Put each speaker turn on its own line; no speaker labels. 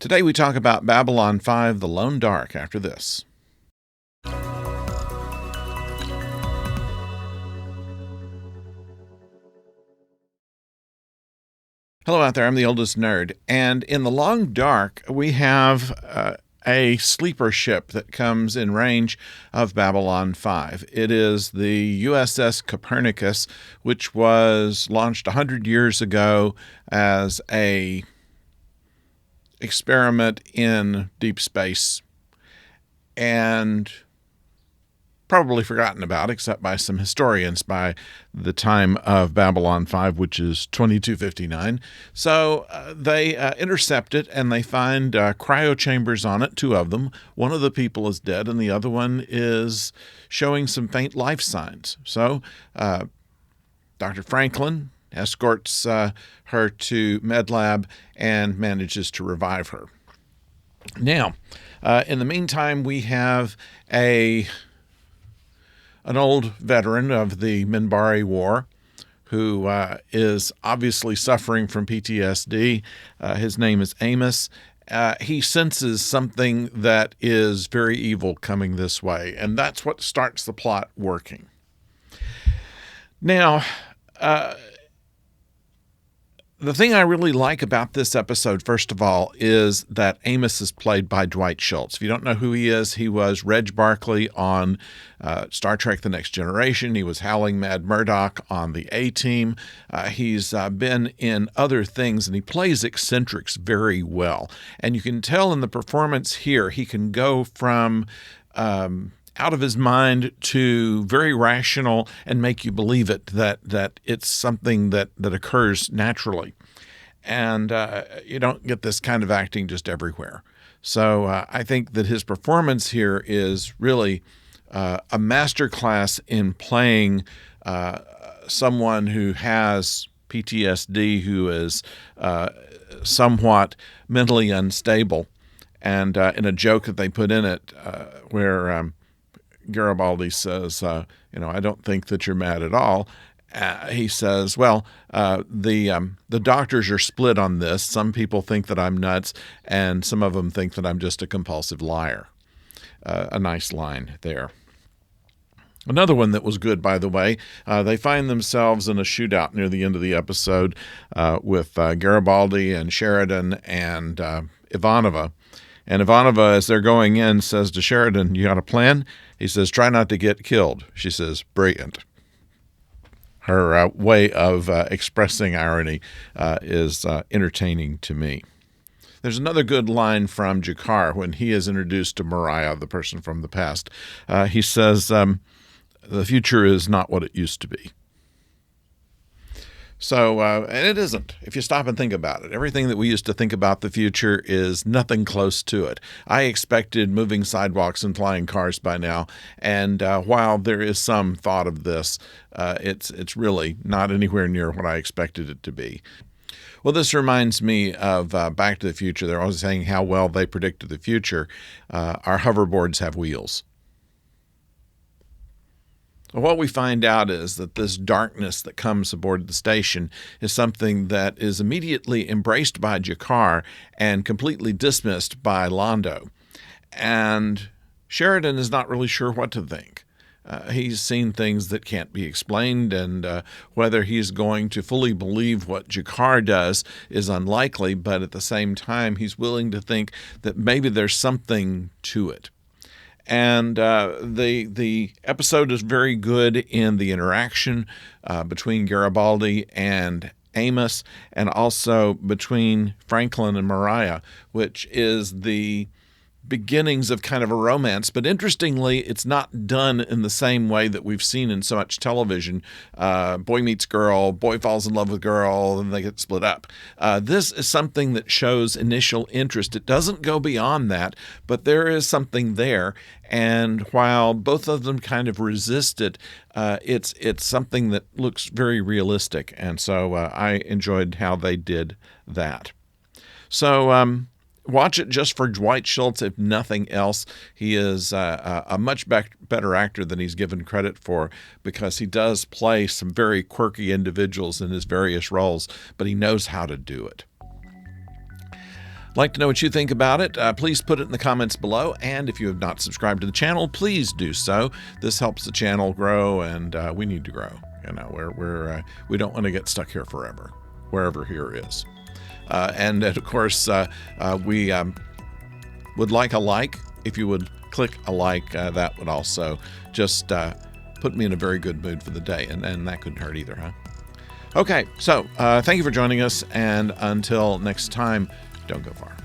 Today we talk about Babylon 5, The Lone Dark, after this. Hello out there, I'm the oldest nerd, and in The Long Dark we have a sleeper ship that comes in range of Babylon 5. It is the USS Copernicus, which was launched 100 years ago as a experiment in deep space and probably forgotten about, except by some historians by the time of Babylon 5, which is 2259. So they intercept it, and they find cryo chambers on it, two of them. One of the people is dead, and the other one is showing some faint life signs. So Dr. Franklin escorts her to MedLab and manages to revive her. Now, in the meantime, we have an old veteran of the Minbari War who is obviously suffering from PTSD. His name is Amos. He senses something that is very evil coming this way, and that's what starts the plot working. Now, the thing I really like about this episode, first of all, is that Amos is played by Dwight Schultz. If you don't know who he was Reg Barkley on Star Trek The Next Generation. He was Howling Mad Murdoch on the A-Team. He's been in other things, and he plays eccentrics very well. And you can tell in the performance here, he can go from out of his mind to very rational and make you believe it, that it's something that occurs naturally. And you don't get this kind of acting just everywhere. So I think that his performance here is really a masterclass in playing someone who has PTSD, who is somewhat mentally unstable. And in a joke that they put in it where Garibaldi says, I don't think that you're mad at all. He says, well, the doctors are split on this. Some people think that I'm nuts, and some of them think that I'm just a compulsive liar. A nice line there. Another one that was good, by the way, they find themselves in a shootout near the end of the episode with Garibaldi and Sheridan and Ivanova. And Ivanova, as they're going in, says to Sheridan, you got a plan? He says, try not to get killed. She says, brilliant. Her way of expressing irony is entertaining to me. There's another good line from G'Kar when he is introduced to Mariah, the person from the past. He says, the future is not what it used to be. So, and it isn't, if you stop and think about it. Everything that we used to think about the future is nothing close to it. I expected moving sidewalks and flying cars by now, and while there is some thought of this, it's really not anywhere near what I expected it to be. Well, this reminds me of Back to the Future. They're always saying how well they predicted the future. Our hoverboards have wheels. What we find out is that this darkness that comes aboard the station is something that is immediately embraced by G'Kar and completely dismissed by Londo. And Sheridan is not really sure what to think. He's seen things that can't be explained, and whether he's going to fully believe what G'Kar does is unlikely, but at the same time, he's willing to think that maybe there's something to it. And the episode is very good in the interaction between Garibaldi and Amos, and also between Franklin and Mariah, which is the beginnings of kind of a romance. But interestingly, it's not done in the same way that we've seen in so much television. Boy meets girl, boy falls in love with girl, and they get split up. This is something that shows initial interest. It doesn't go beyond that, but there is something there. And while both of them kind of resist it, it's something that looks very realistic. And so I enjoyed how they did that. So watch it just for Dwight Schultz, if nothing else. He is a much better actor than he's given credit for, because he does play some very quirky individuals in his various roles, but he knows how to do it. Like to know what you think about it? Please put it in the comments below. And if you have not subscribed to the channel, please do so. This helps the channel grow, and we need to grow. You know, we don't want to get stuck here forever, wherever here is. And of course, we would like a like. If you would click a like, that would also just put me in a very good mood for the day, and that couldn't hurt either, huh? Okay, so thank you for joining us, and until next time, don't go far.